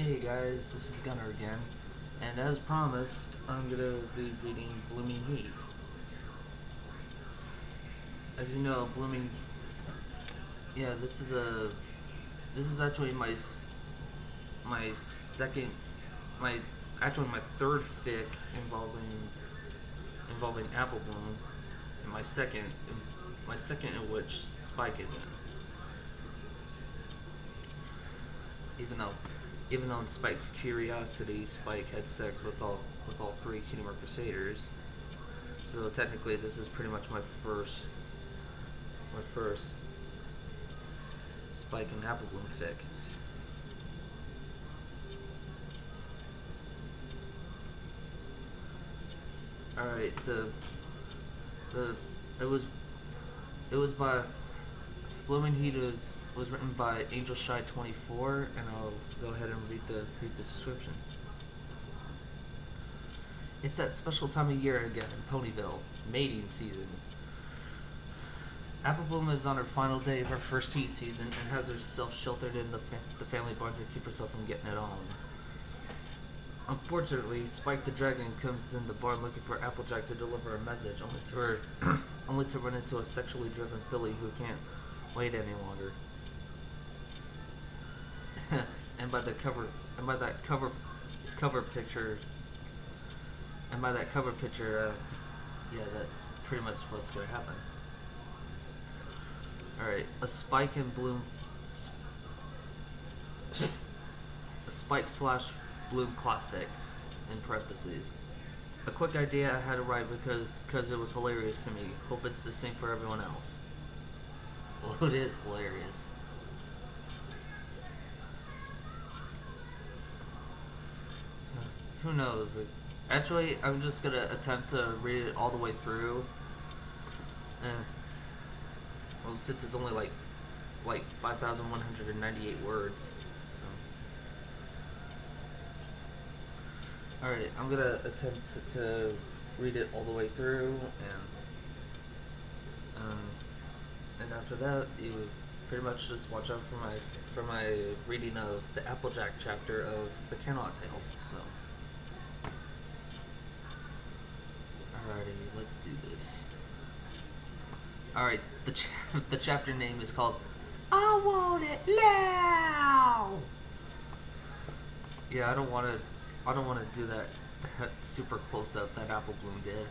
Hey guys, this is Gunner again, and as promised, I'm gonna be reading Blooming Heat. As you know, yeah, this is actually my second, my actually my third fic involving Apple Bloom, and my second in which Spike is in. Even though, even though in Spike's curiosity, Spike had sex with all three Kingdom Crusaders. So technically, this is pretty much my first Spike and Apple Bloom fic. All right, the it was it was by Blooming Heat was written by Angel Shy 24, and I'll go ahead and read the description. It's that special time of year again in Ponyville, mating season. Apple Bloom is on her final day of her first heat season and has herself sheltered in the family barn to keep herself from getting it on. Unfortunately, Spike the Dragon comes in the barn looking for Applejack to deliver a message, only to run into a sexually driven filly who can't wait any longer. and by the cover, and by that cover picture, and by that cover picture, yeah, that's pretty much what's gonna happen. All right, a Spike slash Bloom clotfic, in parentheses. A quick idea I had to write because it was hilarious to me. Hope it's the same for everyone else. Well, it is hilarious. Who knows? Actually, I'm just gonna attempt to read it all the way through, and well, since it's only like 5,198 words, so. All right, I'm gonna attempt to read it all the way through, um, and after that, you pretty much just watch out for my reading of the Applejack chapter of the Camelot Tales. So. Alrighty, let's do this. Alright, the chapter name is called I Want It Now! Yeah, I don't wanna do that super close up that Apple Bloom did.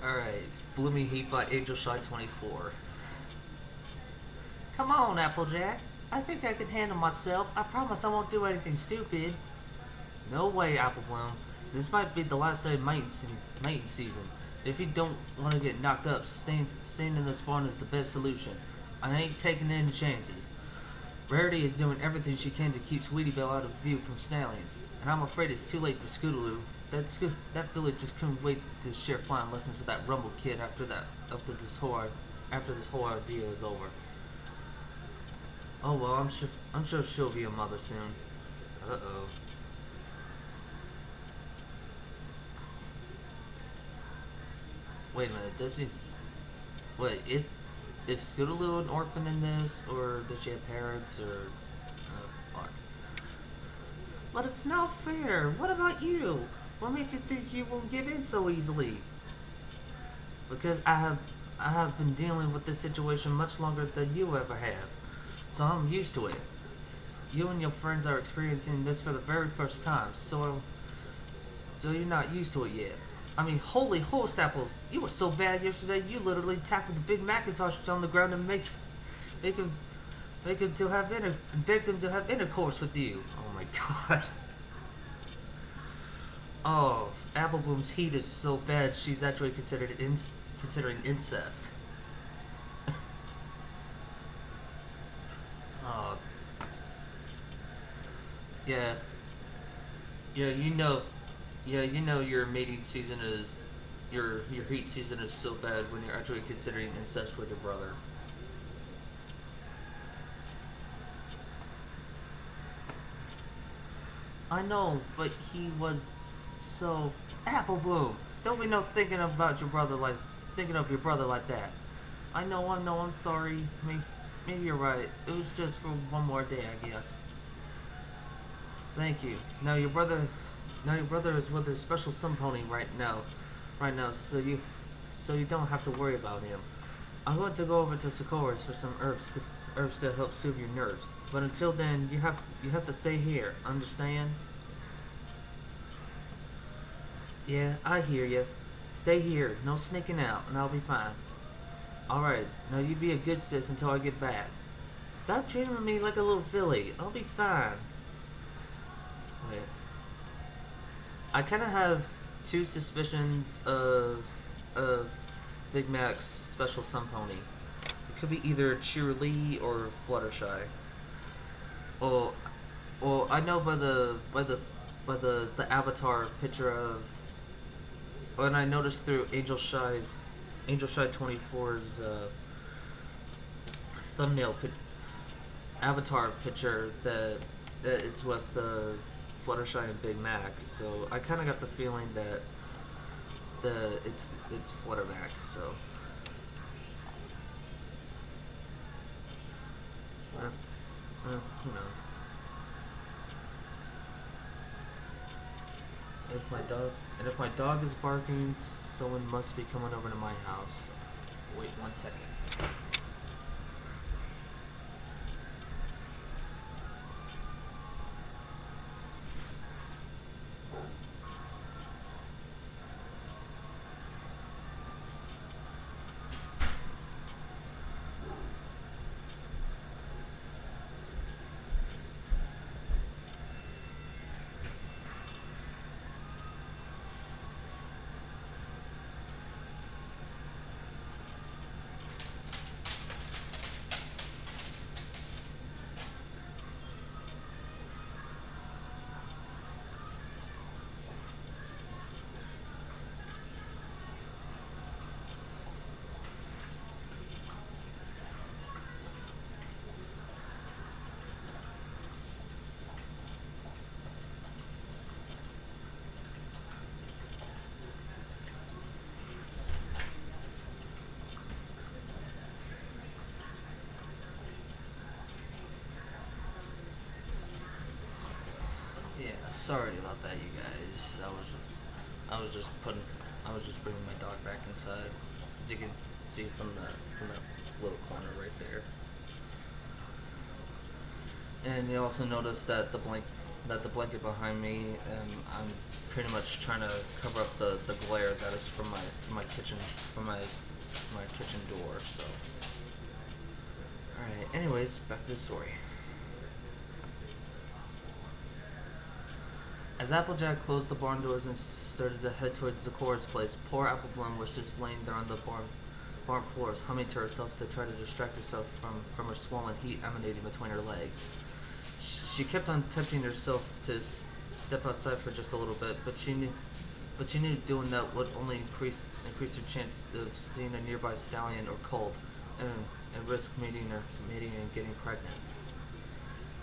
Alright, Blooming Heat by Angel Shy 24. Come on, Applejack. I think I can handle myself. I promise I won't do anything stupid. No way, Apple Bloom. This might be the last day of mating season. If you don't want to get knocked up, staying in this barn is the best solution. I ain't taking any chances. Rarity is doing everything she can to keep Sweetie Belle out of view from Stallions, and I'm afraid it's too late for Scootaloo. That village just couldn't wait to share flying lessons with that Rumble kid after this whole ordeal is over. Oh well, I'm sure she'll be a mother soon. Uh oh. Wait a minute, does she? Wait, is Scootaloo an orphan in this, or does she have parents, or? Oh, fuck. But it's not fair. What about you? What makes you think you won't give in so easily? Because I have been dealing with this situation much longer than you ever have, so I'm used to it. You and your friends are experiencing this for the very first time, so you're not used to it yet. I mean, holy horse apples! You were so bad yesterday. You literally tackled the big Macintosh on the ground and make him to have begged him to have intercourse with you. Oh my god. Oh, Apple Bloom's heat is so bad. She's actually considering incest. Oh, yeah, yeah. You know your mating season is your heat season is so bad when you're actually considering incest with your brother. I know, but he was so Apple Bloom. Don't be no thinking about your brother like thinking of your brother like that. I know. I'm sorry. Maybe you're right. It was just for one more day, I guess. Thank you. Now your brother is with his special sun pony right now. So you don't have to worry about him. I'm going to go over to Sakura's for some herbs to help soothe your nerves. But until then, you have to stay here. Understand? Yeah, I hear you. Stay here. No sneaking out, and I'll be fine. All right. Now you be a good sis until I get back. Stop treating me like a little filly. I'll be fine. Wait. I kind of have two suspicions of Big Mac's special sun pony. It could be either Cheerly or Fluttershy. Well, I know by the avatar picture of, and I noticed through Angel Shy 24's thumbnail avatar picture that it's with Fluttershy and Big Mac. So I kind of got the feeling that it's Fluttermac. So who knows? If my dog is barking, someone must be coming over to my house. Wait 1 second. Yeah, sorry about that, you guys. I was just putting, I was just bringing my dog back inside, as you can see from that little corner right there. And you also notice that the blanket behind me, I'm pretty much trying to cover up the glare that is from my kitchen my kitchen door. So, all right. Anyways, back to the story. As Applejack closed the barn doors and started to head towards Zakora's place, poor Apple Bloom was just laying there on the barn floors, humming to herself to try to distract herself from her swollen heat emanating between her legs. She kept on tempting herself to step outside for just a little bit, but she knew doing that would only increase her chance of seeing a nearby stallion or colt, and risk mating and getting pregnant.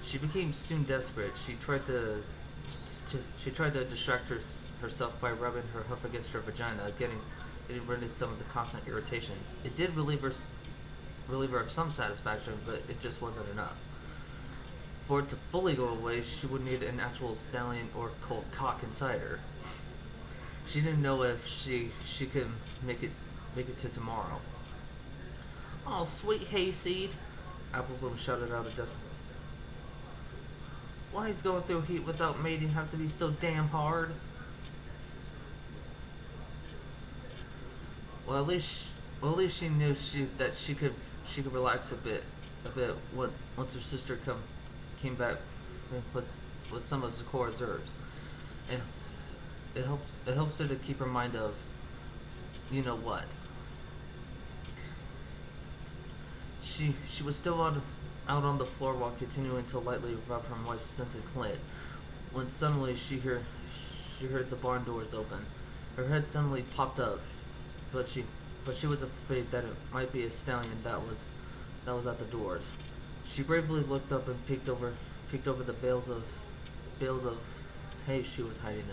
She became soon desperate. She tried to distract herself by rubbing her hoof against her vagina, getting rid of some of the constant irritation. It did relieve her of some satisfaction, but it just wasn't enough. For it to fully go away, she would need an actual stallion or colt cock inside her. She didn't know if she could make it to tomorrow. Oh, sweet hayseed! Applebloom shouted out a desperate. Why is going through heat without mating have to be so damn hard? Well, at least she knew that she could relax a bit once her sister came back with some of Zakora's herbs. It, it helps her to keep her mind of you know what. She was still out on the floor while continuing to lightly rub her moist scented clit, when suddenly she heard the barn doors open. Her head suddenly popped up, but she was afraid that it might be a stallion that was at the doors. She bravely looked up and peeked over the bales of hay she was hiding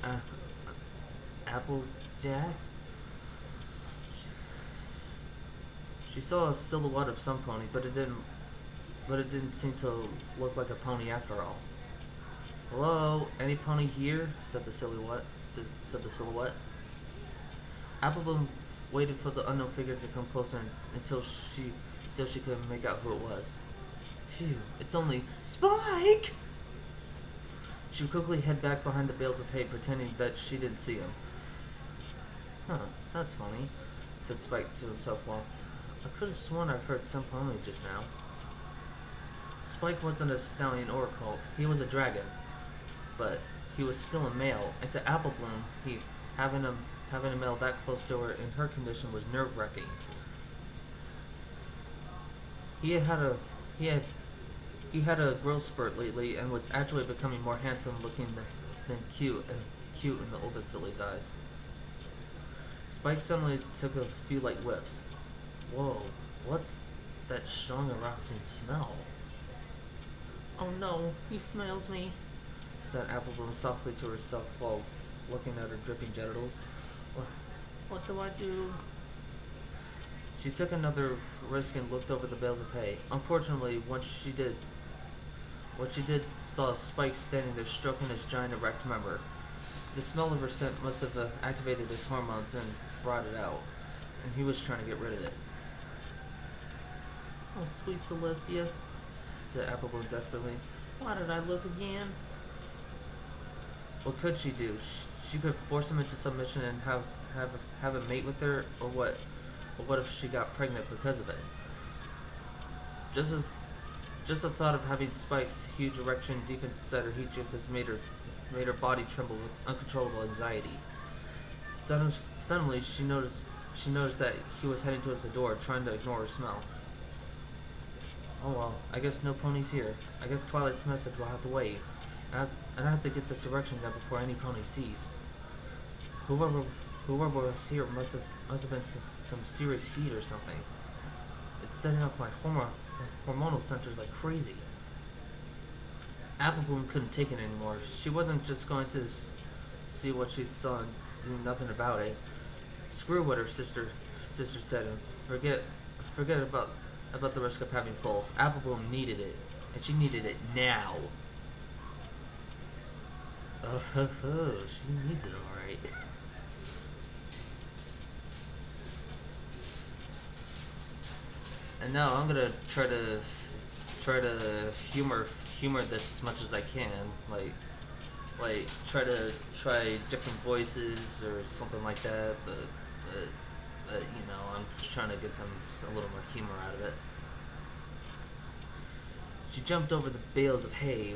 in. Applejack? She saw a silhouette of some pony, but it didn't seem to look like a pony after all. Hello, any pony here? Said the silhouette. Applebloom waited for the unknown figure to come closer until she could make out who it was. Phew, it's only Spike! She would quickly head back behind the bales of hay, pretending that she didn't see him. Huh, that's funny, said Spike to himself while, I could have sworn I've heard some pony just now. Spike wasn't a stallion or a colt, he was a dragon. But he was still a male, and to Applebloom, having a male that close to her in her condition was nerve-wracking. He had a growth spurt lately and was actually becoming more handsome looking than cute in the older filly's eyes. Spike suddenly took a few light whiffs. Whoa, what's that strong arousing smell? Oh no, he smells me, said Applebloom softly to herself while looking at her dripping genitals. What do I do? She took another risk and looked over the bales of hay. Unfortunately, what she did saw Spike standing there stroking his giant erect member. The smell of her scent must have activated his hormones and brought it out, and he was trying to get rid of it. Oh, sweet Celestia, said Applebloom desperately. Why did I look again? What could she do? She could force him into submission and have a mate with her, or what? Or what if she got pregnant because of it? Just the thought of having Spike's huge erection deep inside her heat juices made her body tremble with uncontrollable anxiety. Suddenly, she noticed that he was heading towards the door, trying to ignore her smell. Oh well, I guess no ponies here. I guess Twilight's message will have to wait. And I have to get this erection done before any pony sees. Whoever was here must have been some serious heat or something. It's setting off my hormonal sensors like crazy. Applebloom couldn't take it anymore. She wasn't just going to see what she saw and do nothing about it. Screw what her sister said and forget about the risk of having foals. Applebloom needed it, and she needed it now. Oh, she needs it alright. And now I'm gonna try to humor this as much as I can, like try different voices or something like that, but you know, I'm just trying to get a little more humor out of it. She jumped over the bales of hay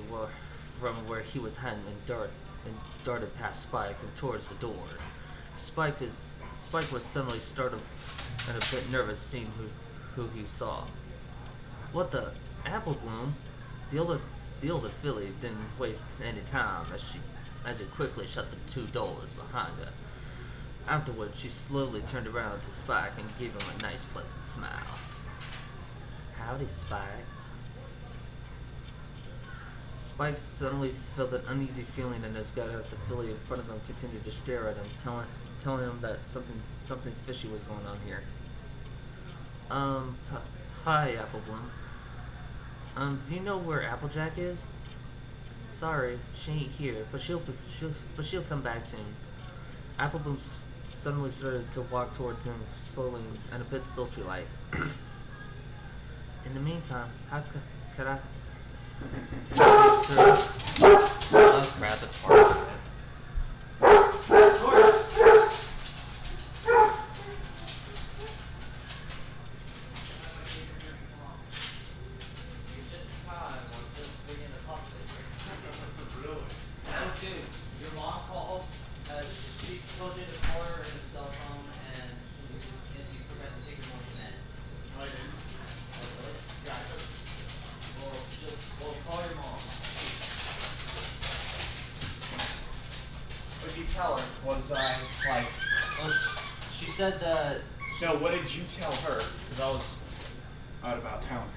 from where he was heading and darted past Spike and towards the doors. Spike was suddenly startled and a bit nervous seeing who he saw. What the? Applebloom? The older filly didn't waste any time as he quickly shut the two doors behind her. Afterwards, she slowly turned around to Spike and gave him a nice, pleasant smile. Howdy, Spike. Spike suddenly felt an uneasy feeling in his gut as the filly in front of him continued to stare at him, telling him that something fishy was going on here. Hi, Applebloom. Do you know where Applejack is? Sorry, she ain't here, but she'll come back soon. Applebloom suddenly started to walk towards him slowly and a bit sultry-like. In the meantime, how could I? Oh crap! It's hard. Tell her? Was I like? Well, she said that. No, what did you tell her? Because I was out about town.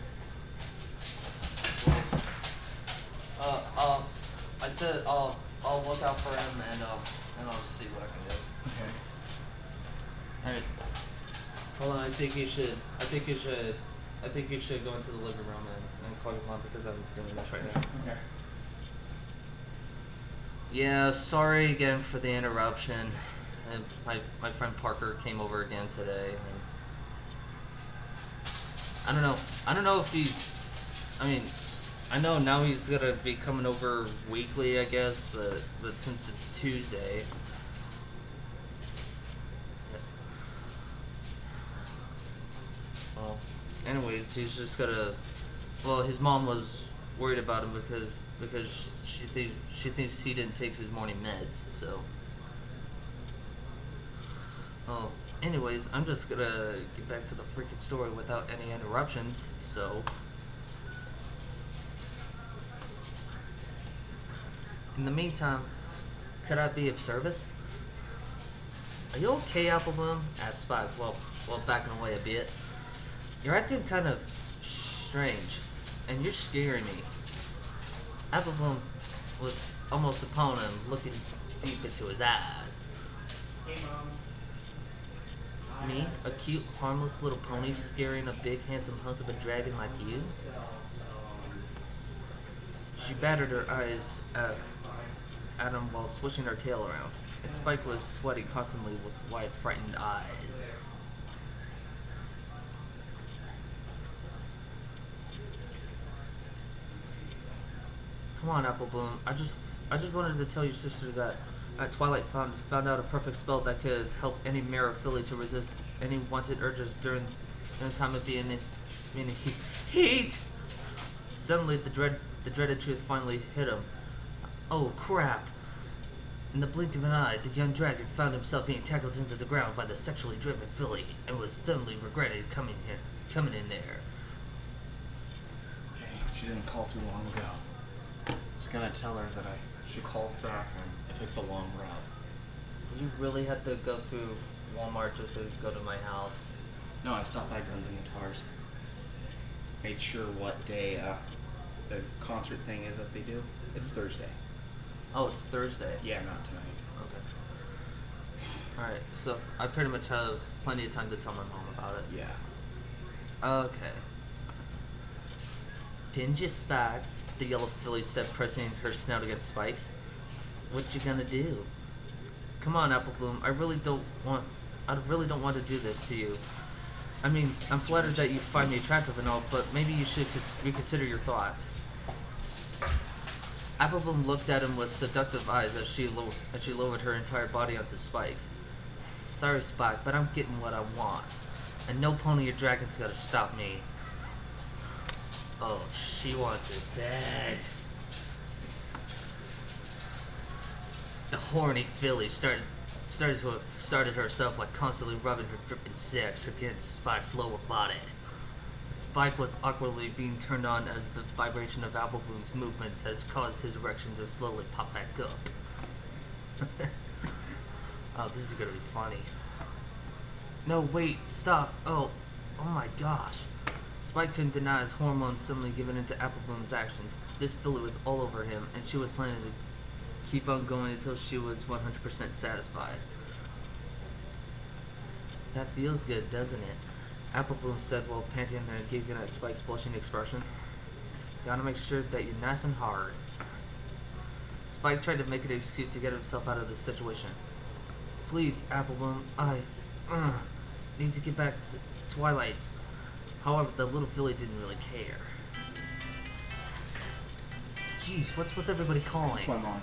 I'll look out for him and I'll see what I can do. Okay. Alright. Hold on, I think you should go into the living room and call your mom because I'm doing this right now. Okay. Yeah, sorry again for the interruption. And my friend Parker came over again today and I don't know if I know now he's gonna be coming over weekly, I guess, but since it's Tuesday. Well, anyways, he's just gonna. Well, his mom was worried about him because she thinks he didn't take his morning meds. So. Well, anyways, I'm just gonna get back to the freaking story without any interruptions. So. In the meantime, could I be of service? Are you okay, Applebloom? Asked Spike, well, backing away a bit. You're acting kind of strange, and you're scaring me. Applebloom was almost upon him, looking deep into his eyes. Hey, Mom. Me, a cute, harmless little pony scaring a big, handsome hunk of a dragon like you? She battered her eyes at him while swishing her tail around, and Spike was sweating constantly with wide, frightened eyes. Come on, Applebloom. I just wanted to tell your sister that Twilight found out a perfect spell that could help any mare or filly to resist any wanted urges during the time of being in heat. Suddenly, the dreaded truth finally hit him. Oh, crap. In the blink of an eye, the young dragon found himself being tackled into the ground by the sexually driven filly and was suddenly regretted coming in there. Okay, she didn't call too long ago. I was gonna tell her that she called back and I took the long route. Did you really have to go through Walmart just to go to my house? No, I stopped by Guns and Guitars. Made sure what day the concert thing is that they do. It's Thursday. Oh, it's Thursday. Yeah, not tonight. Okay. Alright, so I pretty much have plenty of time to tell my mom about it. Yeah. Okay. Pinch your Spike, the yellow filly said, pressing her snout against Spike's. What you gonna do? Come on, Applebloom. I really don't want to do this to you. I mean, I'm flattered that you find me attractive and all, but maybe you should reconsider your thoughts. Applebloom looked at him with seductive eyes as she lowered her entire body onto Spike's. Sorry, Spike, but I'm getting what I want, and no pony or dragon's gonna stop me. Oh, she wants it bad. The horny filly started herself by constantly rubbing her dripping sex against Spike's lower body. Spike was awkwardly being turned on as the vibration of Applebloom's movements has caused his erection to slowly pop back up. Oh, this is gonna be funny. No, wait, stop. Oh my gosh. Spike couldn't deny his hormones suddenly giving into Applebloom's actions. This filly was all over him, and she was planning to keep on going until she was 100% satisfied. That feels good, doesn't it? Applebloom said while panting and gazing at Spike's blushing expression. Gotta make sure that you're nice and hard. Spike tried to make an excuse to get himself out of this situation. Please, Applebloom, I need to get back to Twilight's. However, the little filly didn't really care. Jeez, what's with everybody calling? That's my mom.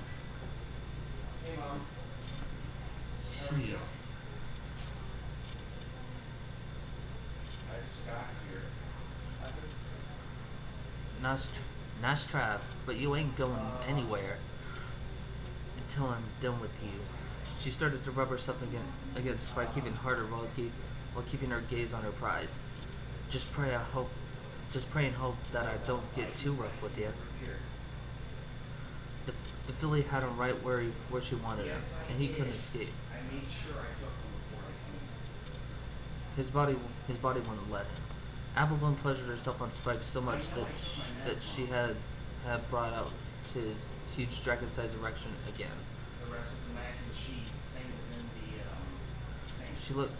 Hey, Mom. Jeez. I just got here. Nice try, but you ain't going anywhere until I'm done with you. She started to rub herself against Spike even harder while keeping her gaze on her prize. Just pray and hope that I don't get too rough with you. The filly had him right where she wanted him, and he couldn't escape. I made sure I took them before I came. His body wouldn't let him. Applebloom pleasured herself on Spike so much that she had brought out his huge dragon-sized erection again. The rest of the mac and cheese thing was in the sink.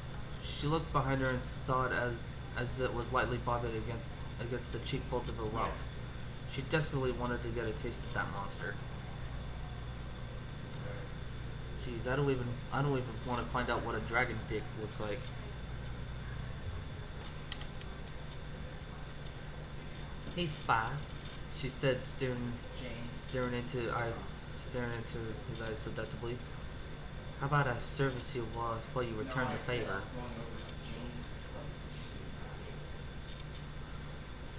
She looked behind her and saw it as it was lightly bobbing against the cheek folds of her robe. Yes. She desperately wanted to get a taste of that monster. Jeez, I don't even want to find out what a dragon dick looks like. Hey, Spy, she said, staring into his eyes seductively. How about I service you while you return the favor?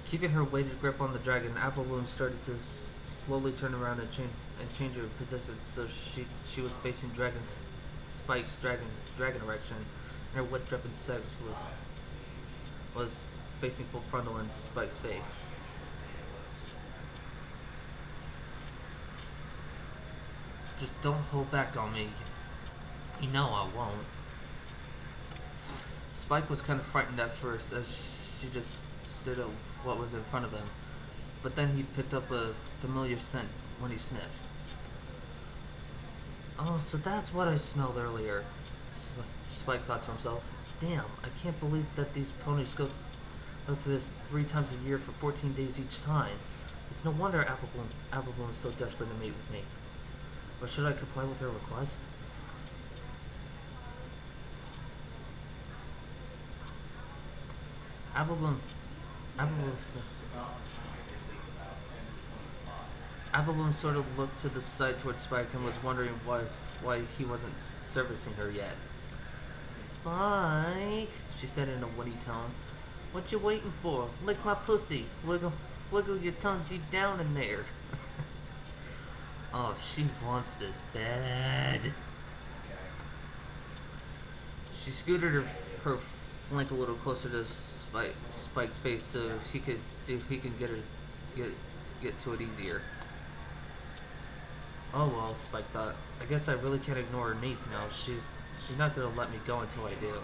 Keeping her weighted grip on the dragon, Apple Bloom started to slowly turn around and change her position so she was facing Spike's dragon erection, and her wet dripping sex was facing full frontal in Spike's face. Just don't hold back on me. You know I won't. Spike was kind of frightened at first as she just stood at what was in front of him, but then he picked up a familiar scent when he sniffed. Oh, so that's what I smelled earlier, Spike thought to himself. Damn, I can't believe that these ponies go through this 3 times a year for 14 days each time. It's no wonder Apple Bloom is so desperate to meet with me. Or should I comply with her request? Apple Bloom sort of looked to the side towards Spike and was wondering why he wasn't servicing her yet. Spike, she said in a whinny tone. What you waiting for? Lick my pussy. Wiggle your tongue deep down in there. Oh, she wants this bad. She scooted her flank a little closer to Spike's face so he could see if he can get to it easier. Oh well, Spike thought. I guess I really can't ignore her needs now. She's not gonna let me go until I do.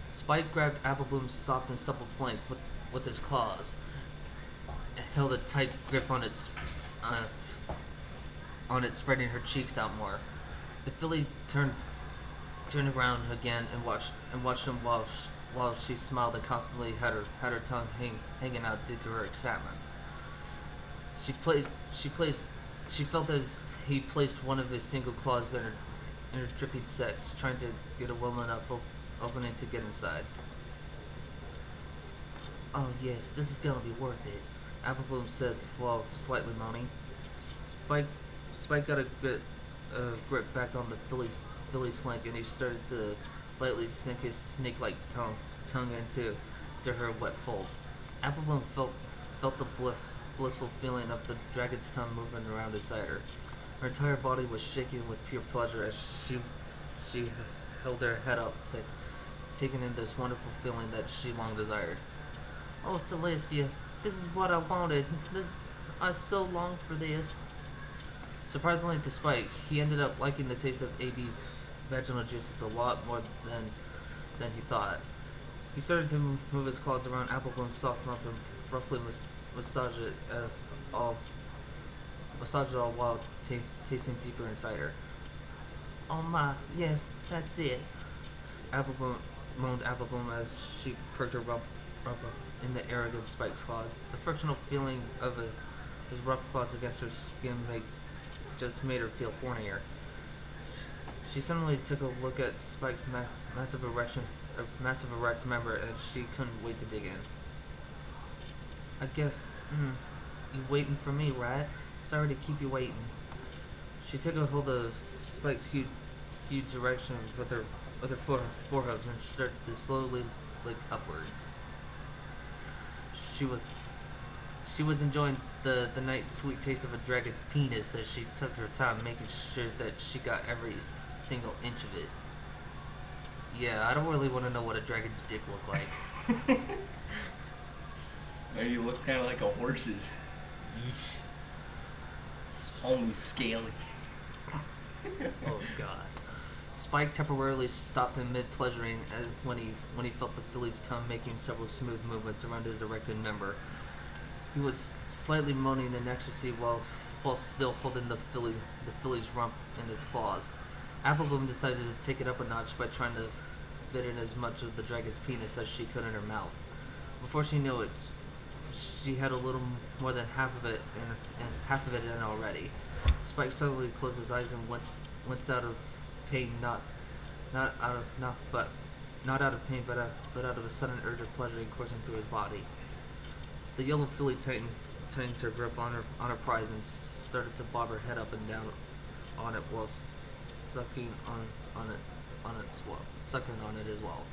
Spike grabbed Apple Bloom's soft and supple flank with his claws, held a tight grip on it, spreading her cheeks out more. The filly turned around again and watched him while she smiled and constantly had her tongue hanging out due to her excitement. She felt as he placed one of his single claws in her dripping sex, trying to get a well enough opening to get inside. Oh yes, this is gonna be worth it, Apple Bloom said while slightly moaning. Spike got a bit grip back on the filly's flank, and he started to lightly sink his snake-like tongue into her wet folds. Apple Bloom felt the blissful feeling of the dragon's tongue moving around inside her. Her entire body was shaking with pure pleasure as she held her head up, taking in this wonderful feeling that she long desired. Oh, Celestia, this is what I wanted. I so longed for this. Surprisingly to Spike, he ended up liking the taste of AB's vaginal juices a lot more than he thought. He started to move his claws around Apple Bloom's soft rump and roughly massage it all while tasting deeper inside her. Oh my, yes, that's it. Moaned Apple Bloom as she perked her rump up in the air against Spike's claws. The frictional feeling of his rough claws against her skin just made her feel hornier. She suddenly took a look at Spike's massive erect member, and she couldn't wait to dig in. I guess, you waiting for me, right? Sorry to keep you waiting. She took a hold of Spike's huge erection with her forehooves and started to slowly lick upwards. She was enjoying the night sweet taste of a dragon's penis as she took her time making sure that she got every single inch of it. Yeah, I don't really want to know what a dragon's dick looked like. You look kind of like a horse's. Only scaly. Oh god. Spike temporarily stopped in mid-pleasuring when he felt the filly's tongue making several smooth movements around his erected member. He was slightly moaning in ecstasy while still holding the filly's rump in its claws. Applebloom decided to take it up a notch by trying to fit in as much of the dragon's penis as she could in her mouth. Before she knew it, she had a little more than half of it in already. Spike suddenly closed his eyes and winced out of pain, not out of not but not out of pain, but out of a sudden urge of pleasure coursing through his body. The yellow filly tightened her grip on her prize and started to bob her head up and down on it while sucking sucking on it as well.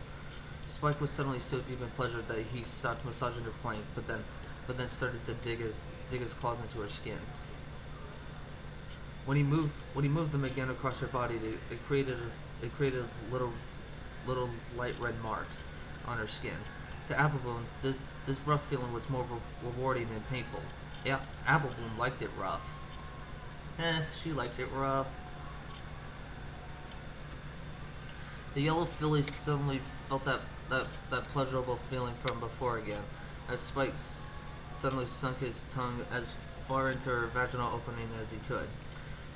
Spike was suddenly so deep in pleasure that he stopped massaging her flank, but then started to dig his claws into her skin. When he moved them again across her body, it created little light red marks on her skin. To Applebloom, this rough feeling was more rewarding than painful. Yeah, Applebloom liked it rough. She liked it rough. The yellow filly suddenly felt that pleasurable feeling from before again, as Spike suddenly sunk his tongue as far into her vaginal opening as he could.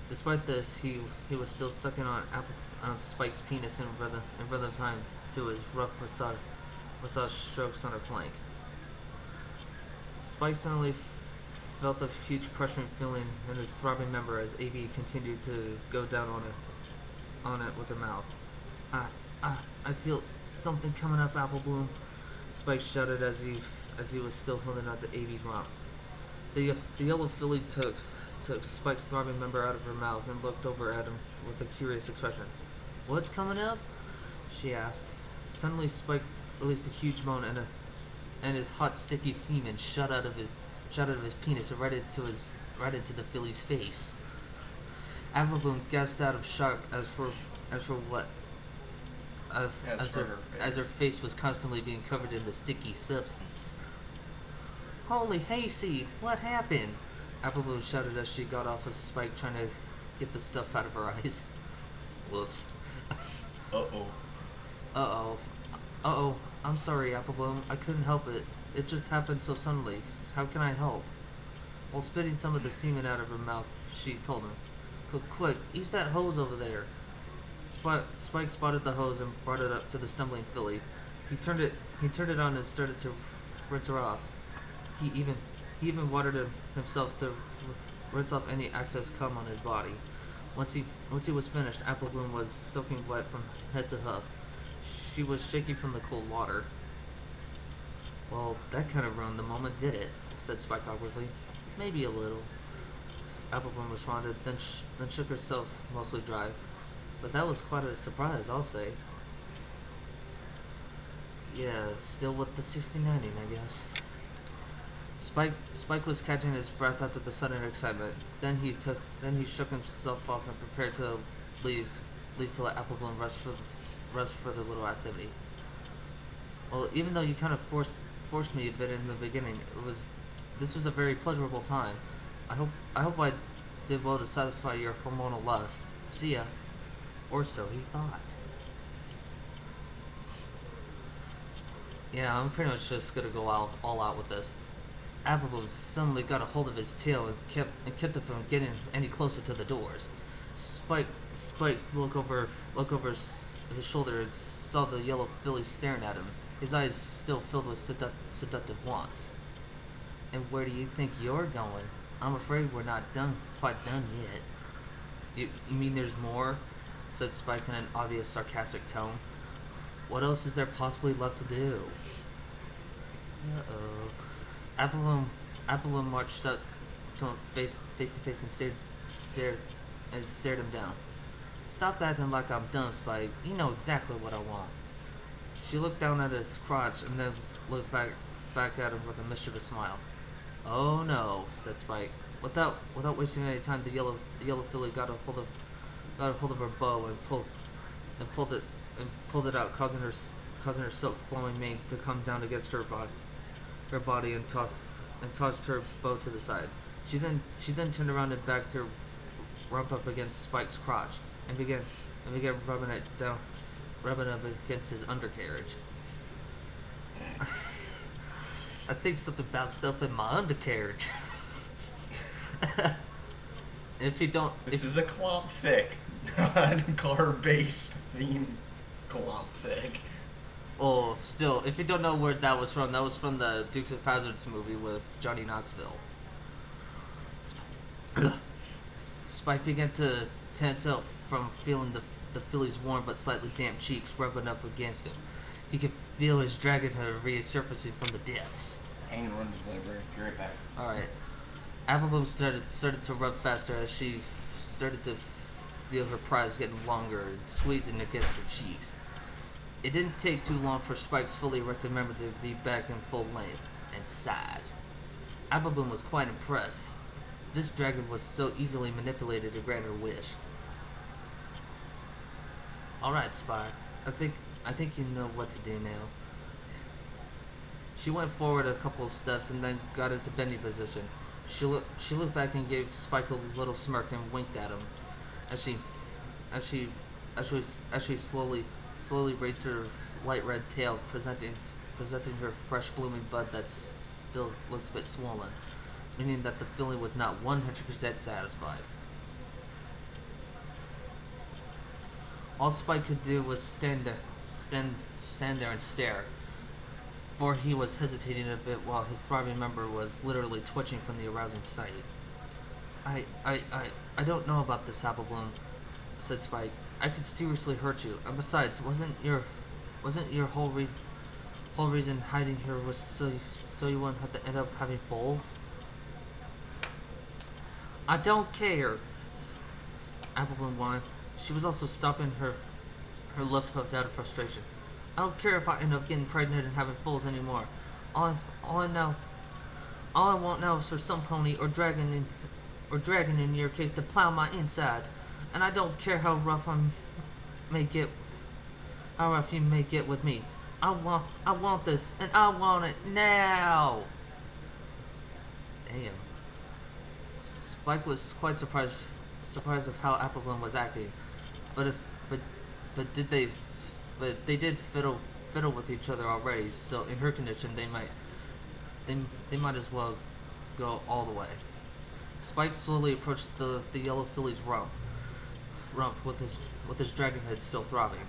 Despite this, he was still sucking on Spike's penis in rhythm time to his rough massage strokes on her flank. Spike suddenly felt a huge pressuring feeling in his throbbing member as AB continued to go down on it with her mouth. I feel something coming up, Applebloom, Spike shouted as he was still holding on to AB's rump. The yellow filly took Spike's throbbing member out of her mouth and looked over at him with a curious expression. "What's coming up?" she asked. Suddenly, Spike released a huge moan, and his hot, sticky semen shot out of his penis and right into the filly's face. Applebloom gasped out of shock as her face was constantly being covered in the sticky substance. "Holy hayseed, what happened?" Applebloom shouted as she got off of Spike, trying to get the stuff out of her eyes. Whoops. Uh-oh. I'm sorry, Applebloom. I couldn't help it. It just happened so suddenly. How can I help? While spitting some of the semen out of her mouth, she told him, Quick, use that hose over there." Spike spotted the hose and brought it up to the stumbling filly. He turned it on and started to rinse her off. He even watered himself to rinse off any excess cum on his body. Once he was finished, Applebloom was soaking wet from head to hoof. She was shaking from the cold water. "Well, that kind of ruined the moment, did it?" said Spike awkwardly. "Maybe a little," Applebloom responded, then shook herself mostly dry. "But that was quite a surprise, I'll say." "Yeah, still with the 60-90, I guess." Spike was catching his breath after the sudden excitement. Then he shook himself off and prepared to leave to let Applebloom rest for the little activity. "Well, even though you kind of forced me a bit in the beginning, this was a very pleasurable time. I hope I did well to satisfy your hormonal lust. See ya." Or so he thought. Yeah, I'm pretty much just gonna go all out with this. Applebloom suddenly got a hold of his tail and kept it from getting any closer to the doors. Spike looked over his shoulder and saw the yellow filly staring at him, his eyes still filled with seductive wants. "And where do you think you're going? I'm afraid we're not quite done yet." You mean there's more?" said Spike in an obvious sarcastic tone. "What else is there possibly left to do?" Uh-oh. Applebloom marched up to him face to face and stared him down. "Stop acting like I'm dumb, Spike. You know exactly what I want." She looked down at his crotch and then looked back at him with a mischievous smile. "Oh no," said Spike. Without wasting any time, the yellow filly got a hold of her bow and pulled it out, causing her silk flowing mane to come down against her body and tossed her bow to the side. She then turned around and backed her rump up against Spike's crotch and began rubbing up against his undercarriage. I think something bounced up in my undercarriage. If you don't, This if, is a Klopfic, not a car-based theme Klopfic. oh, still, if you don't know where that was from the Dukes of Hazzards movie with Johnny Knoxville. Spike began to tense up from feeling the filly's warm but slightly damp cheeks rubbing up against him. He could feel his dragon head resurfacing from the depths. Hang and run the delivery. Be right back. Alright. Applebloom started to rub faster as she started to feel her prize getting longer and squeezing against her cheeks. It didn't take too long for Spike's fully erected member to be back in full length and size. Applebloom was quite impressed. This dragon was so easily manipulated to grant her wish. Alright, Spike. I think you know what to do now. She went forward a couple of steps and then got into bending position. She looked back and gave Spike a little smirk and winked at him as she slowly raised her light red tail, presenting her fresh blooming bud that still looked a bit swollen, meaning that the filly was not 100% satisfied. All Spike could do was stand there and stare, for he was hesitating a bit while his throbbing member was literally twitching from the arousing sight. I don't know about this, Applebloom, said Spike. I could seriously hurt you, and besides, wasn't your whole reason hiding here was so you wouldn't have to end up having foals? I don't care, Applebloom whined. She was also stomping her left hoof out of frustration. I don't care if I end up getting pregnant and having foals anymore. All I want now is for some pony or dragon in your case to plow my insides, and I don't care how rough you may get with me. I want this, and I want it now. Damn. Spike was quite surprised of how Applebloom was acting, but they did fiddle with each other already. So in her condition, they might as well go all the way. Spike slowly approached the yellow filly's rump with his dragon head still throbbing.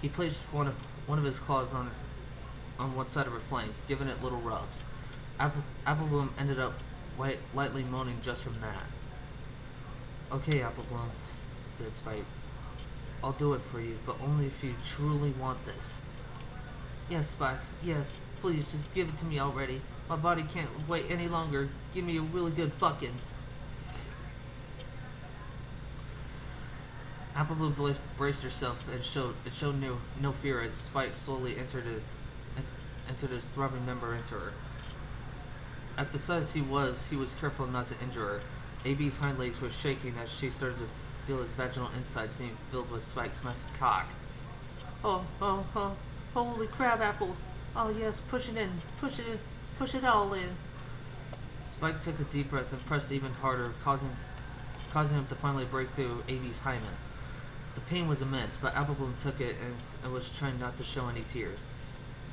He placed one of his claws on one side of her flank, giving it little rubs. Applebloom ended up lightly moaning just from that. Okay, Applebloom, said Spike. I'll do it for you, but only if you truly want this. Yes, Spike, yes, please, just give it to me already. My body can't wait any longer. Give me a really good bucking. Applebloom braced herself and showed no fear as Spike slowly entered his throbbing member into her. At the size he was careful not to injure her. AB's hind legs were shaking as she started to feel his vaginal insides being filled with Spike's massive cock. Oh, holy crab apples! Oh yes, push it all in. Spike took a deep breath and pressed even harder, causing him to finally break through AB's hymen. The pain was immense, but Applebloom took it and was trying not to show any tears.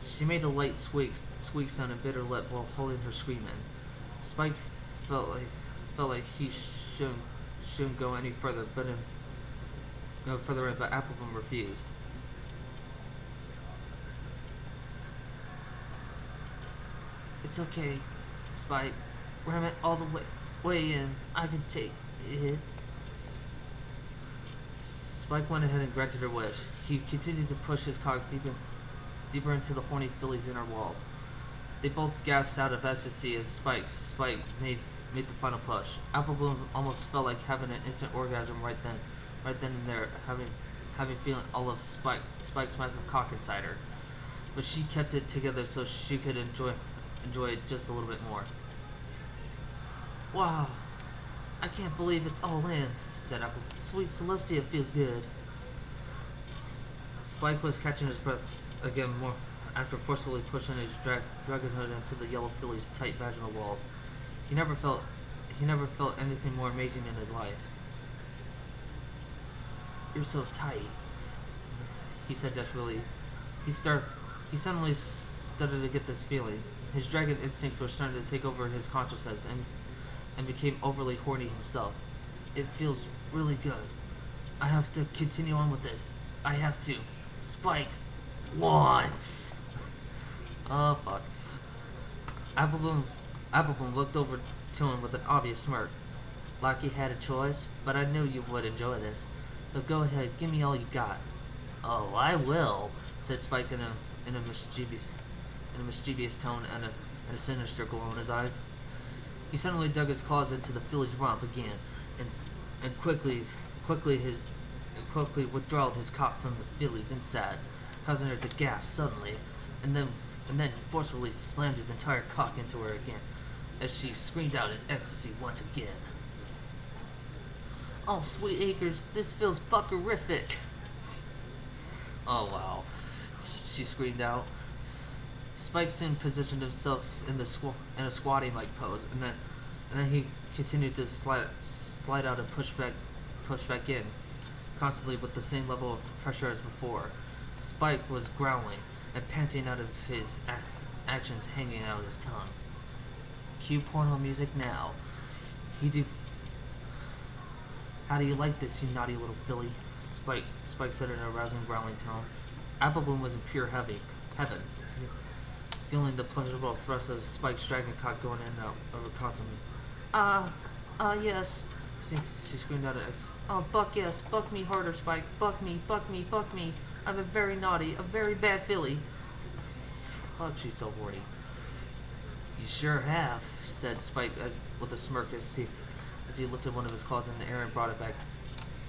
She made a light squeak sound and bit her lip while holding her scream in. Spike felt like he shouldn't go any further, but Applebloom refused. It's okay, Spike. Ram it all the way in. I can take it. Spike went ahead and granted her wish. He continued to push his cock deeper into the horny filly's inner walls. They both gasped out of ecstasy as Spike made the final push. Applebloom almost felt like having an instant orgasm right then and there, having feeling all of Spike's massive cock inside her. But she kept it together so she could enjoy it just a little bit more. Wow, I can't believe it's all in, said Apple. Sweet Celestia feels good. Spike was catching his breath again more after forcefully pushing his dragon hood into the yellow filly's tight vaginal walls. He never felt anything more amazing in his life. You're so tight, he said desperately. He suddenly started to get this feeling. His dragon instincts were starting to take over his consciousness and became overly horny himself. It feels really good. I have to continue on with this. I have to. Spike. Once. Oh, fuck. Applebloom looked over to him with an obvious smirk. Like he had a choice, but I knew you would enjoy this. So go ahead, give me all you got. Oh, I will, said Spike in a mischievous tone and a sinister glow in his eyes. He suddenly dug his claws into the filly's rump again, and quickly withdrawed his cock from the filly's insides, causing her to gasp suddenly, and then he forcefully slammed his entire cock into her again, as she screamed out in ecstasy once again. Oh, sweet acres, this feels fuckerific. Oh, wow, she screamed out. Spike soon positioned himself in a squatting-like pose, and then he continued to slide out and push back in, constantly with the same level of pressure as before. Spike was growling and panting out of his actions, hanging out his tongue. Cue porno music now. How do you like this, you naughty little filly? Spike said in a rousing, growling tone. Applebloom was in pure heaven, feeling the pleasurable thrust of Spike's dragon cock going in and out of her constantly. Yes. She screamed out at us. Oh, buck, yes. Buck me harder, Spike. Buck me, buck me, buck me. I'm a very naughty, a very bad filly. Fuck, she's so horny. You sure have, said Spike with a smirk as he lifted one of his claws in the air and brought it back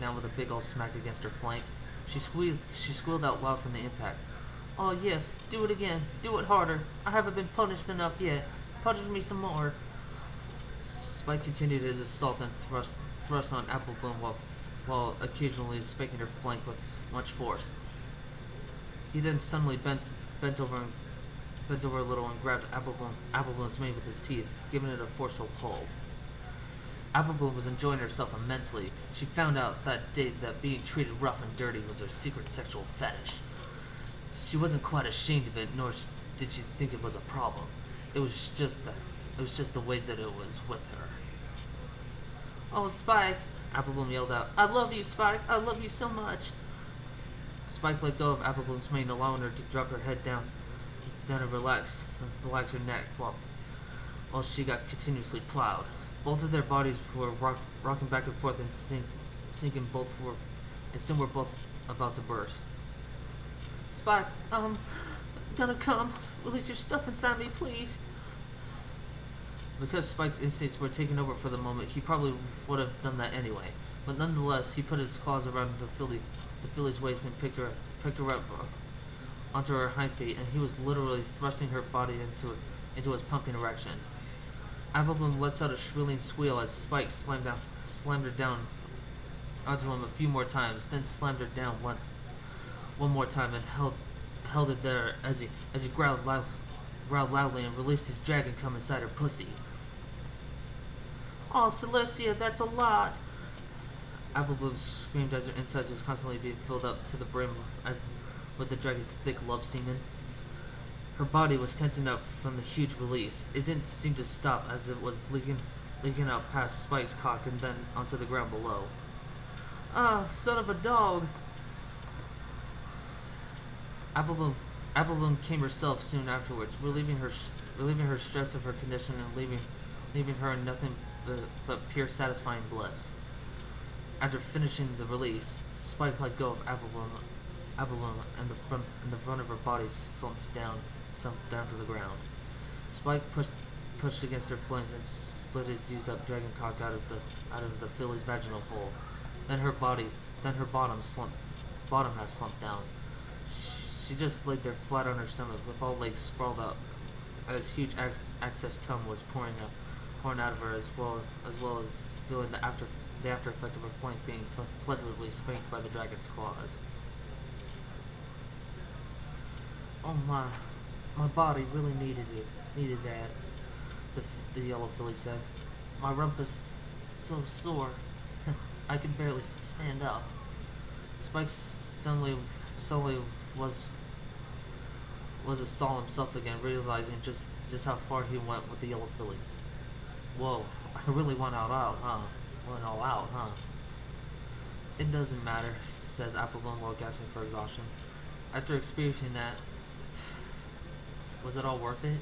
down with a big old smack against her flank. She squealed out loud from the impact. Oh, yes, do it again. Do it harder. I haven't been punished enough yet. Punish me some more. Spike continued his assault and thrust on Applebloom while occasionally spanking her flank with much force. He then suddenly bent over a little and grabbed Applebloom's mane with his teeth, giving it a forceful pull. Applebloom was enjoying herself immensely. She found out that day that being treated rough and dirty was her secret sexual fetish. She wasn't quite ashamed of it, nor did she think it was a problem. It was just the way that it was with her. Oh, Spike, Applebloom yelled out. I love you, Spike. I love you so much. Spike let go of Applebloom's mane, allowing her to drop her head down and relax her neck while she got continuously plowed. Both of their bodies were rocking back and forth and sinking and soon were both about to burst. Spike, gonna come. Release your stuff inside me, please. Because Spike's instincts were taken over for the moment, he probably would have done that anyway. But nonetheless, he put his claws around the filly's waist and picked her up onto her hind feet, and he was literally thrusting her body into his pumping erection. Applebloom lets out a shrilling squeal as Spike slammed her down onto him a few more times, then slammed her down one more time and held it there as he growled loudly and released his dragon cum inside her pussy. Oh, Celestia, that's a lot. Applebloom screamed as her insides was constantly being filled up to the brim with the dragon's thick love semen. Her body was tensing up from the huge release. It didn't seem to stop as it was leaking out past Spike's cock and then onto the ground below. Ah, son of a dog. Applebloom came herself soon afterwards, relieving her stress of her condition and leaving her in nothing but pure satisfying bliss. After finishing the release, Spike let go of Applebloom and the front of her body slumped down to the ground. Spike pushed against her flank and slid his used-up dragon cock out of the filly's vaginal hole. Then her bottom half slumped down. She just laid there flat on her stomach with all legs sprawled out as huge excess cum was pouring out of her, as well as feeling the after effect of her flank being pleasurably spanked by the dragon's claws. Oh my body really needed that, the yellow filly said. My rump is so sore, I can barely stand up. Spike suddenly was a Saul himself again, realizing just how far he went with the yellow filly. Whoa, I really went all out, huh? Went all out, huh? It doesn't matter, says Applebloom while gasping for exhaustion. After experiencing that, was it all worth it?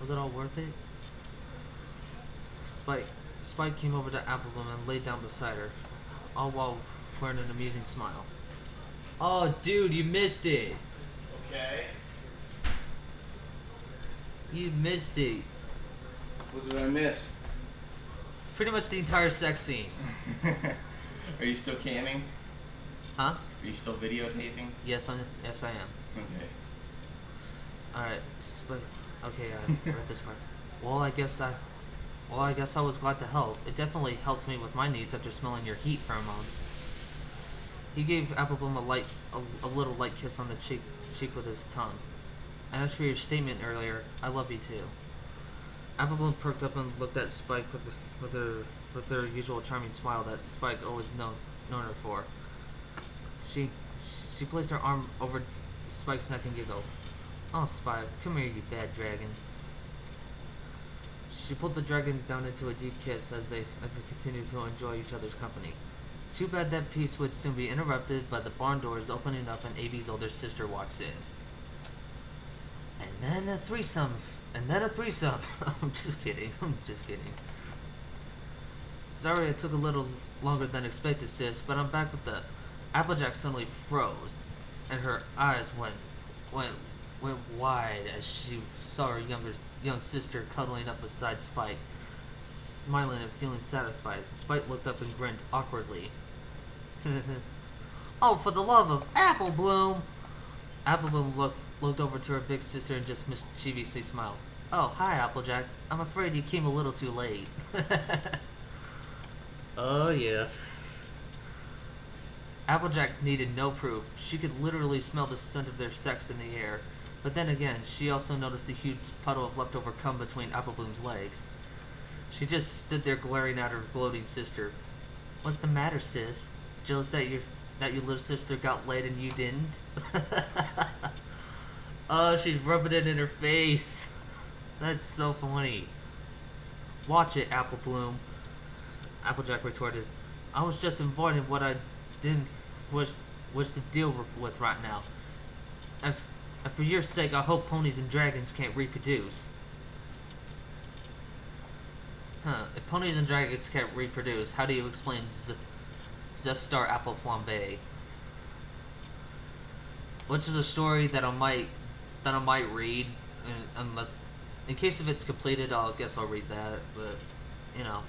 Was it all worth it? Spike came over to Applebloom and laid down beside her, all while wearing an amusing smile. Oh, dude, you missed it. Okay. You missed it. What did I miss? Pretty much the entire sex scene. Are you still camming? Huh? Are you still videotaping? Yes, I am. Okay. Alright, okay, I read this part. Well, I guess I was glad to help. It definitely helped me with my needs after smelling your heat pheromones. He gave Applebloom a little light kiss on the cheek with his tongue. And as for your statement earlier, I love you too. Applebloom perked up and looked at Spike with her usual charming smile that Spike always known her for. She placed her arm over Spike's neck and giggled. Oh, Spike, come here, you bad dragon. She pulled the dragon down into a deep kiss as they continued to enjoy each other's company. Too bad that peace would soon be interrupted by the barn doors opening up and AB's older sister walks in. And then a threesome. I'm just kidding. Sorry it took a little longer than expected, sis, but I'm back with the... Applejack suddenly froze, and her eyes went wide as she saw her young sister cuddling up beside Spike, smiling and feeling satisfied. Spike looked up and grinned awkwardly. Oh, for the love of Applebloom! Applebloom looked over to her big sister and just mischievously smiled. Oh, hi, Applejack. I'm afraid you came a little too late. Oh, yeah. Applejack needed no proof. She could literally smell the scent of their sex in the air. But then again, she also noticed a huge puddle of leftover cum between Applebloom's legs. She just stood there glaring at her gloating sister. What's the matter, sis? Jealous that your little sister got laid and you didn't? Oh, she's rubbing it in her face. That's so funny. Watch it, Applebloom. Applejack retorted. I was just avoiding what I didn't wish to deal with right now. And for your sake, I hope ponies and dragons can't reproduce. If ponies and dragons can't reproduce, how do you explain Zestar Apple Flambe? Which is a story that I might read, unless, in case if it's completed, I guess I'll read that. But you know.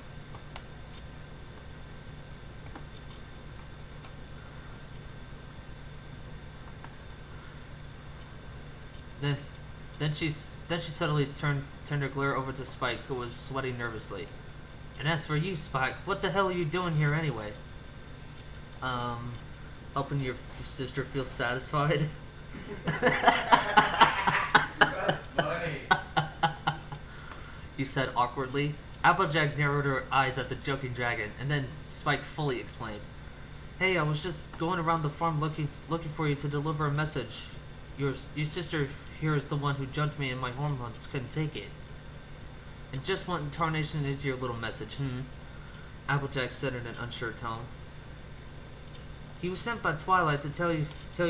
Then she suddenly turned her glare over to Spike, who was sweating nervously. And as for you, Spike, what the hell are you doing here anyway? Helping your sister feel satisfied? That's funny. You said awkwardly. Applejack narrowed her eyes at the joking dragon, and then Spike fully explained. Hey, I was just going around the farm looking for you to deliver a message. Your sister here is the one who jumped me and my hormones couldn't take it. And just what in tarnation is your little message, Applejack said in an unsure tone. He was sent by Twilight to tell you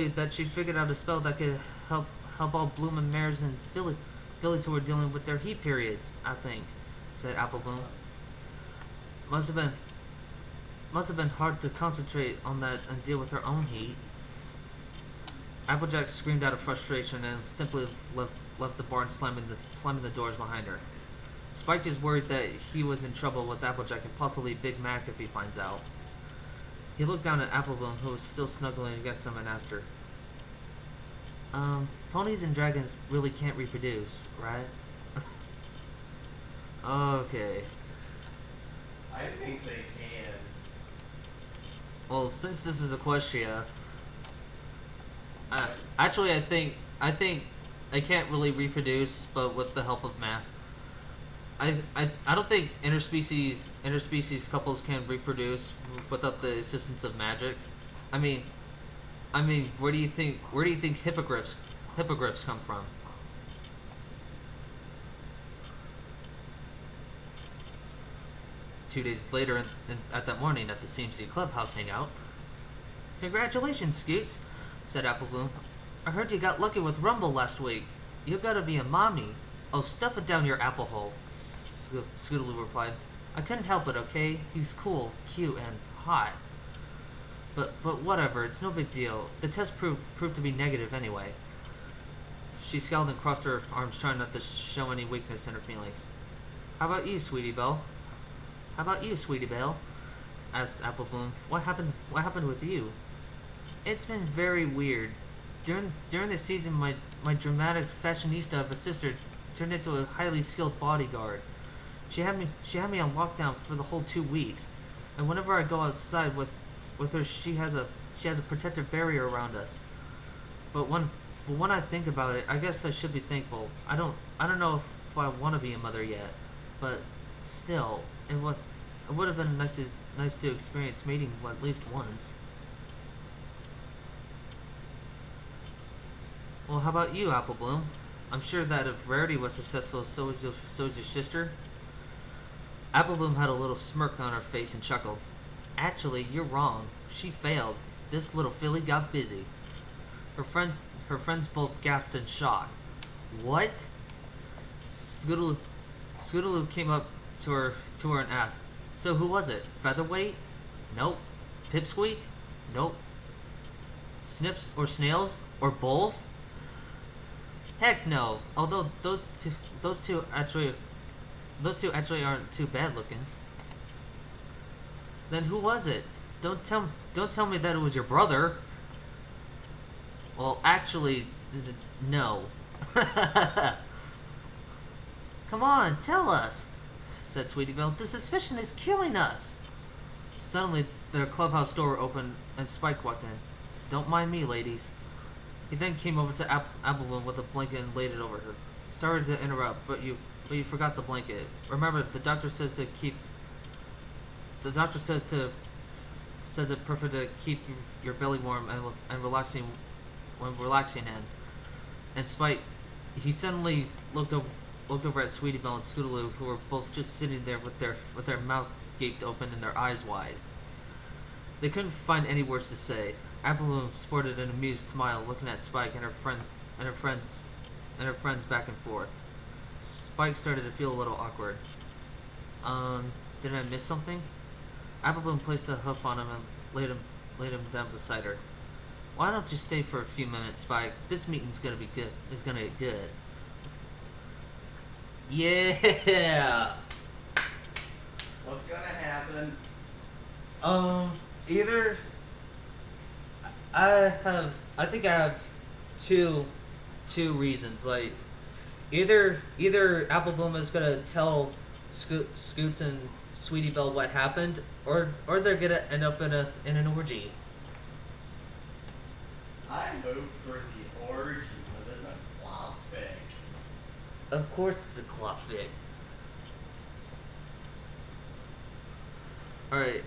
that she figured out a spell that could help all blooming mares and fillies who were dealing with their heat periods, I think, said Applebloom. Must have been hard to concentrate on that and deal with her own heat. Applejack screamed out of frustration and simply left the barn, slamming the doors behind her. Spike is worried that he was in trouble with Applejack and possibly Big Mac if he finds out. He looked down at Applebloom, who was still snuggling against him, and asked her, ponies and dragons really can't reproduce, right? Okay. I think they can. Well, since this is Equestria, actually, I think they can't really reproduce, but with the help of math. I don't think interspecies couples can reproduce without the assistance of magic. I mean, I mean, where do you think hippogriffs come from? 2 days later, at that morning at the CMC clubhouse hangout. Congratulations, Scoots, said Apple Bloom. I heard you got lucky with Rumble last week. You gotta be a mommy. Oh, stuff it down your apple hole, Scootaloo replied. I couldn't help it, okay? He's cool, cute, and hot. But whatever, it's no big deal. The test proved to be negative anyway. She scowled and crossed her arms, trying not to show any weakness in her feelings. How about you, Sweetie Belle? Asked Apple Bloom. What happened with you? It's been very weird. During the season, my dramatic fashionista of a sister turned into a highly skilled bodyguard. She had me on lockdown for the whole 2 weeks, and whenever I go outside with her, she has a protective barrier around us. But when I think about it, I guess I should be thankful. I don't know if I want to be a mother yet, but still, it would have been nice to experience mating at least once. Well, how about you, Apple Bloom? I'm sure that if Rarity was successful, so is your sister. Apple Bloom had a little smirk on her face and chuckled. Actually, you're wrong. She failed. This little filly got busy. Her friends both gasped in shock. What? Scootaloo came up to her and asked, So who was it? Featherweight? Nope. Pipsqueak? Nope. Snips or Snails? Or both? Heck no. Although those two actually aren't too bad looking. Then who was it? Don't tell me that it was your brother. Well, actually, no. Come on, tell us, said Sweetie Belle. The suspicion is killing us. Suddenly, their clubhouse door opened and Spike walked in. Don't mind me, ladies. He then came over to Apple Bloom with a blanket and laid it over her. Sorry to interrupt, but you forgot the blanket. Remember, the doctor says it prefer to keep your belly warm and relaxing when relaxing in. And Spike, he suddenly looked over at Sweetie Belle and Scootaloo, who were both just sitting there with their mouths gaped open and their eyes wide. They couldn't find any words to say. Apple Bloom sported an amused smile, looking at Spike and her friends back and forth. Spike started to feel a little awkward. Did I miss something? Apple Bloom placed a hoof on him and laid him down beside her. Why don't you stay for a few minutes, Spike? This meeting's gonna be good. It's gonna get good. Yeah. What's gonna happen? Either I think I have two reasons. Like, either Apple Bloom is gonna tell Scoots and Sweetie Belle what happened, or they're gonna end up in an orgy. I hope for the orgy, but it's a clawfic. Of course, it's a clawfic. All right.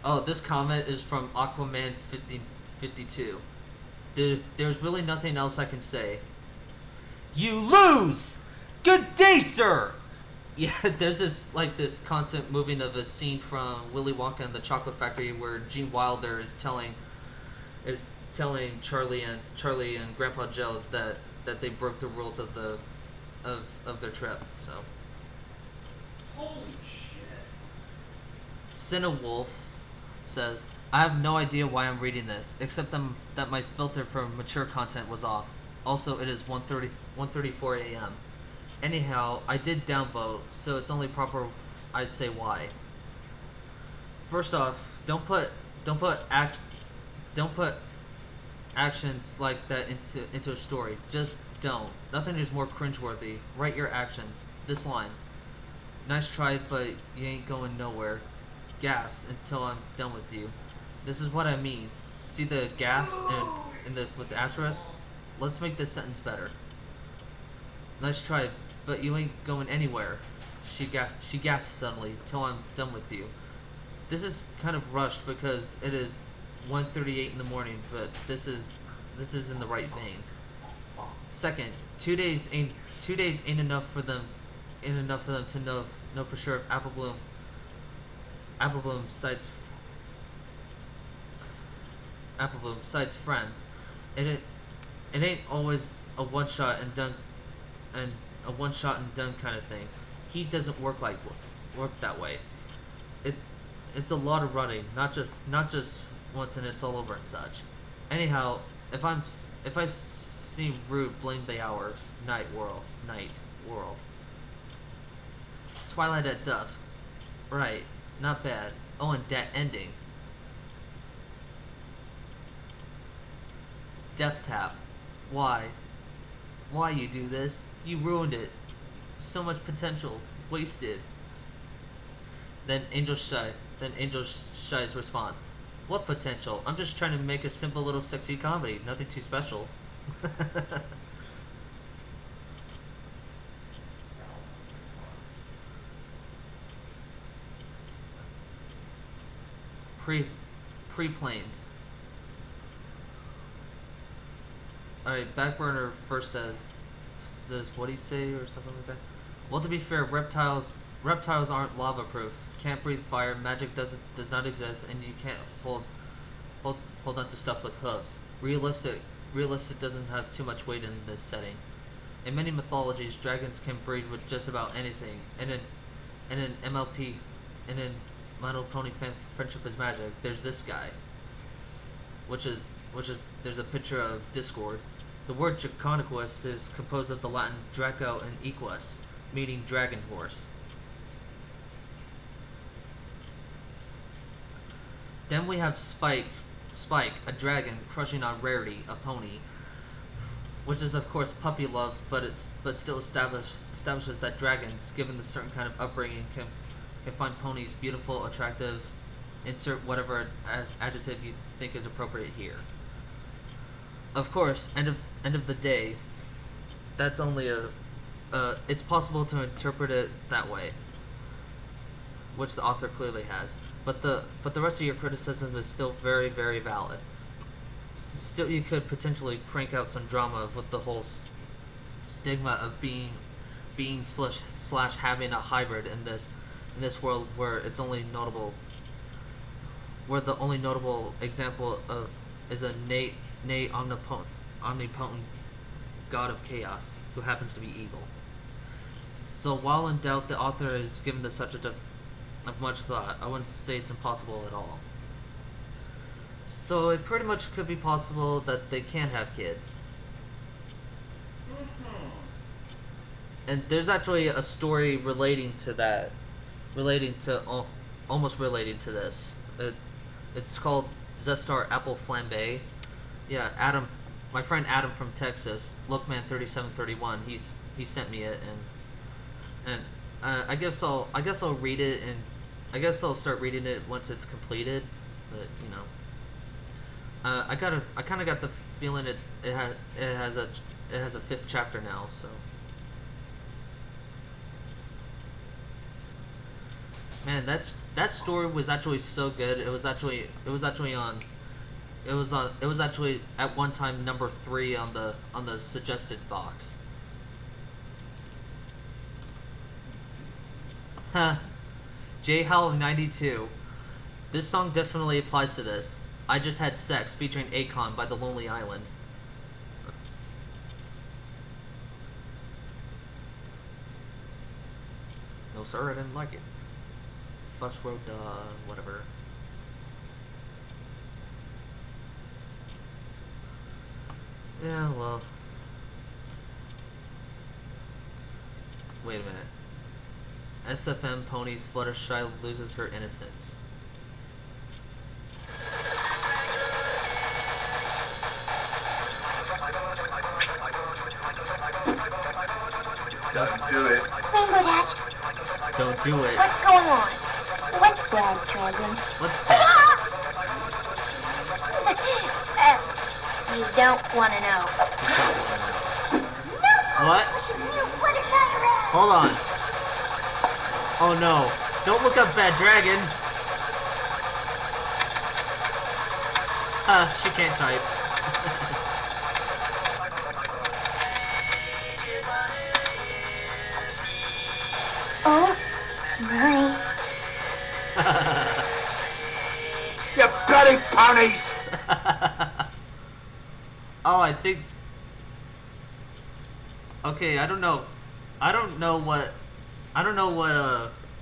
Oh, this comment is from Aquaman 5052. There's really nothing else I can say. You lose! Good day, sir! Yeah, there's this constant moving of a scene from Willy Wonka and the Chocolate Factory where Gene Wilder is telling Charlie and Grandpa Joe that they broke the rules of their trip. So. Holy shit. Cinewolf says, I have no idea why I'm reading this, except that my filter for mature content was off. Also, it is 1:34 a.m. Anyhow, I did downvote, so it's only proper I say why. First off, don't put actions like that into a story. Just don't. Nothing is more cringeworthy. Write your actions. This line. Nice try, but you ain't going nowhere. Gaffs until I'm done with you. This is what I mean. See the gaffs with the asterisk? Let's make this sentence better. Nice try, but you ain't going anywhere. She gasped suddenly till I'm done with you. This is kind of rushed because it is 1:38 in the morning, but this is in the right vein. Second, 2 days ain't enough for them to know for sure if Apple Bloom cites friends. It ain't always a one shot and done kind of thing. He doesn't work that way. It's a lot of running, not just once and it's all over and such. Anyhow, if I seem rude, blame the hour. Night world. Twilight at dusk. Right, not bad. Oh, and ending. Death Tap. Why? Why you do this? You ruined it. So much potential. Wasted. Then Angel Shy's response. What potential? I'm just trying to make a simple little sexy comedy. Nothing too special. Pre-planes. Alright, Backburner first says what do you say or something like that? Well, to be fair, reptiles aren't lava proof. Can't breathe fire, magic does not exist, and you can't hold onto stuff with hooves. Realistic doesn't have too much weight in this setting. In many mythologies, dragons can breed with just about anything. And in MLP, and in My Little Pony Friendship is Magic, there's this guy. Which is there's a picture of Discord. The word Draconequus is composed of the Latin Draco and Equus, meaning dragon horse. Then we have Spike, a dragon crushing on Rarity, a pony, which is of course puppy love, but still establishes that dragons, given the certain kind of upbringing, can find ponies beautiful, attractive. Insert whatever adjective you think is appropriate here. Of course, end of the day, that's only it's possible to interpret it that way, which the author clearly has. But the rest of your criticism is still very, very valid. Still, you could potentially crank out some drama with the whole stigma of being slash having a hybrid in this world where it's only notable. Where the only notable example of is a innate omnipotent god of chaos who happens to be evil. So while in doubt, the author is given the subject of much thought. I wouldn't say it's impossible at all. So it pretty much could be possible that they can have kids. And there's actually a story relating to almost relating to this. It's called Zestar Apple Flambe. Yeah, Adam, my friend Adam from Texas, Lookman3731. He sent me it, and I guess I'll read it, and I guess I'll start reading it once it's completed. But you know, I kind of got the feeling it has a 5th chapter now, so. Man, that story was actually so good. It was actually at one time number 3 on the suggested box. Huh. J-Howl92. This song definitely applies to this. I Just Had Sex featuring Akon by The Lonely Island. No sir, I didn't like it. Fuss Road, whatever. Yeah, well. Wait a minute. SFM Ponies Fluttershy loses her innocence. Don't do it. Rainbow Dash, Don't do it. what's going on? What's bad, Dragon? What's bad? You don't want to know. What? Hold on. Oh no. Don't look up Bad Dragon. She can't type. Oh, my. You bloody ponies! Oh, I think. Okay, I don't know. I don't know what. I don't know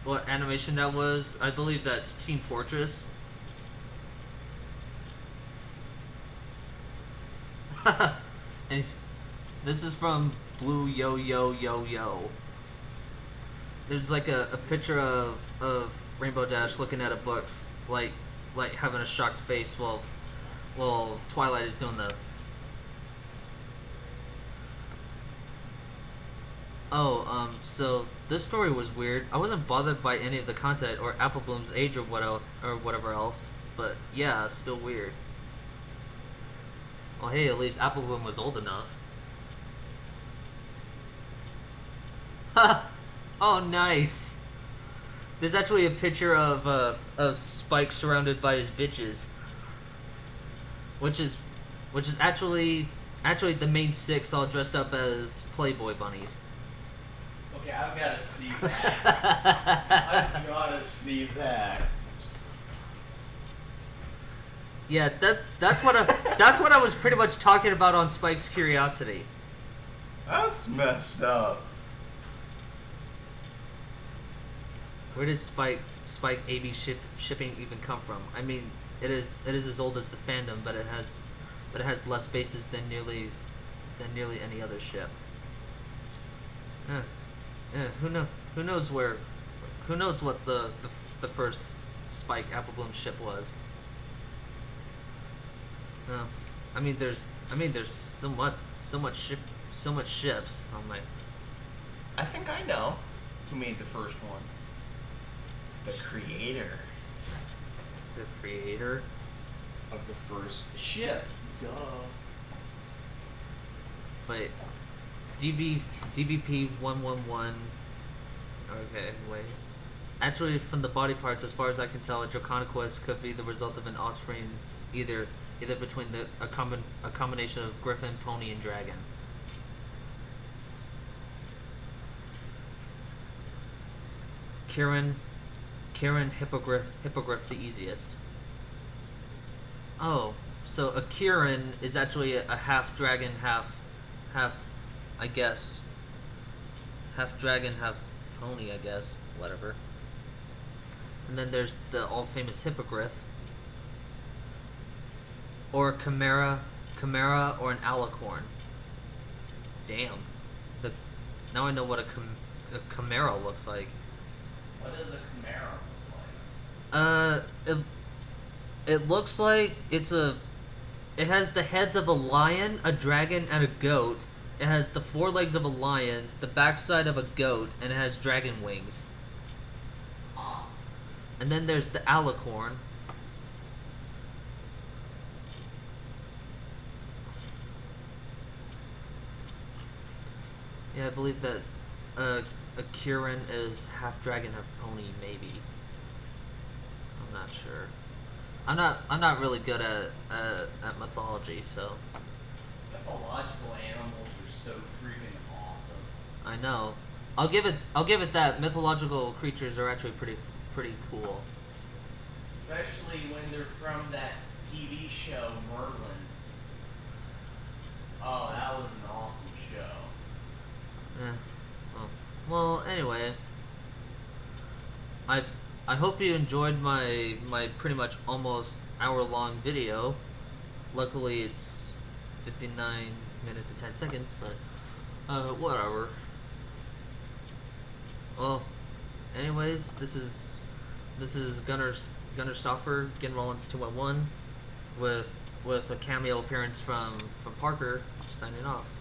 what animation that was. I believe that's Team Fortress. And this is from Blue Yo Yo Yo Yo. There's like a picture of Rainbow Dash looking at a book, like having a shocked face while Twilight is doing the. Oh, so this story was weird. I wasn't bothered by any of the content or Apple Bloom's age or whatever else, but yeah, still weird. Well, hey, at least Apple Bloom was old enough. Ha! Oh, nice. There's actually a picture of Spike surrounded by his bitches, which is actually the main six all dressed up as Playboy bunnies. Okay, I've got to see that. I've got to see that. Yeah, that's what I was pretty much talking about on Spike's Curiosity. That's messed up. Where did Spike AB shipping even come from? I mean, it is as old as the fandom, but it has less bases than nearly any other ship. Who knows what the first Spike Apple Bloom ship was? I mean, there's so much ships. Oh my! I think I know who made the first one. The creator The creator. of the first ship. Duh. Wait, DVP 111. Okay, wait. Actually, from the body parts, as far as I can tell, a Draconiquest could be the result of an offspring, either between a combination of griffin, pony, and dragon. Kieran Hippogriff the easiest. Oh, so a Kieran is actually a half dragon, half I guess. Half dragon, half pony, I guess. Whatever. And then there's the all famous Hippogriff. Or a Chimera or an Alicorn. Damn. Now I know what a Chimera looks like. What does a Chimera look like? It looks like it has the heads of a lion, a dragon, and a goat. It has the forelegs of a lion, the backside of a goat, and it has dragon wings. And then there's the Alicorn. Yeah, I believe that a Kieran is half dragon, half pony, maybe. I'm not sure. I'm not really good at mythology, so. Mythological animals are so freaking awesome. I know. I'll give it that mythological creatures are actually pretty cool. Especially when they're from that TV show Merlin. Oh, that was an awesome show. Well, anyway, I hope you enjoyed my pretty much almost hour-long video. Luckily, it's 59 minutes and 10 seconds, but whatever. Well, anyways, this is Gunnar Stoffer, Gin Rollins 211, with a cameo appearance from Parker, signing off.